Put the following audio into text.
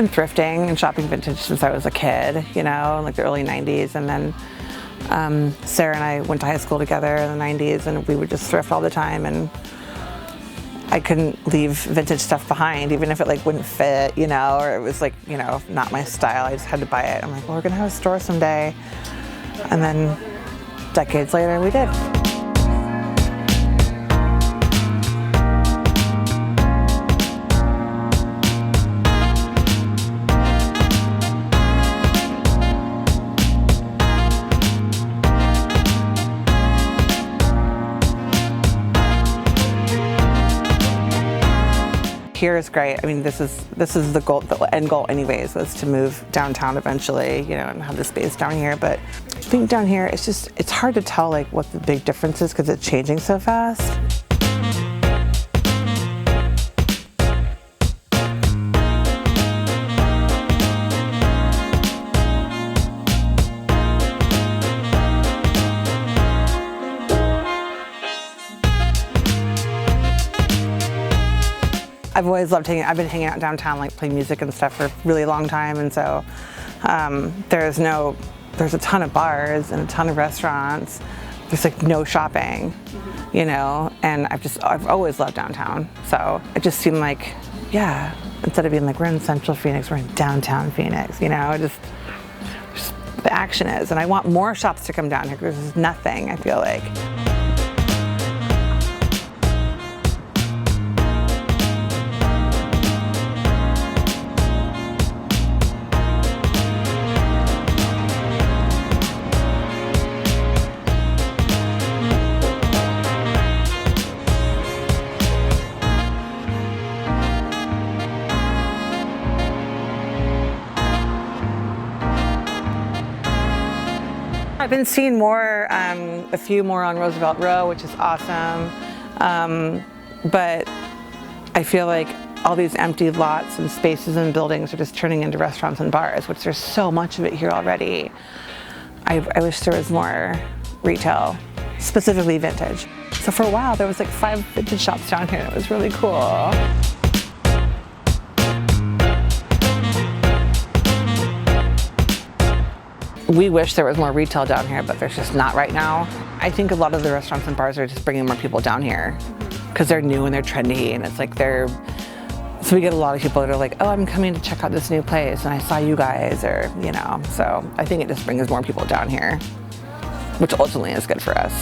been thrifting and shopping vintage since I was a kid, you know, in like the early 90s. And then Sarah and I went to high school together in the 90s, and we would just thrift all the time, and I couldn't leave vintage stuff behind, even if it like wouldn't fit, you know, or it was like, you know, not my style. I just had to buy it. I'm like, well, we're gonna have a store someday. And then decades later, we did. Here is great. I mean, this is the goal, the end goal anyways, was to move downtown eventually, you know, and have the space down here. But I think down here, it's hard to tell like what the big difference is because it's changing so fast. I've always loved I've been hanging out downtown, like playing music and stuff for a really long time, and so there's a ton of bars and a ton of restaurants. There's like no shopping, you know, and I've always loved downtown. So it just seemed like, yeah, instead of being like we're in Central Phoenix, we're in downtown Phoenix, you know, just the action is. And I want more shops to come down here because there's nothing, I feel like. I've been seeing more, a few more on Roosevelt Row, which is awesome. But I feel like all these empty lots and spaces and buildings are just turning into restaurants and bars, which there's so much of it here already. I wish there was more retail, specifically vintage. So for a while, there was like 5 vintage shops down here. It was really cool. We wish there was more retail down here, but there's just not right now. I think a lot of the restaurants and bars are just bringing more people down here because they're new and they're trendy, and it's like so we get a lot of people that are like, oh, I'm coming to check out this new place and I saw you guys, or, you know, so I think it just brings more people down here, which ultimately is good for us.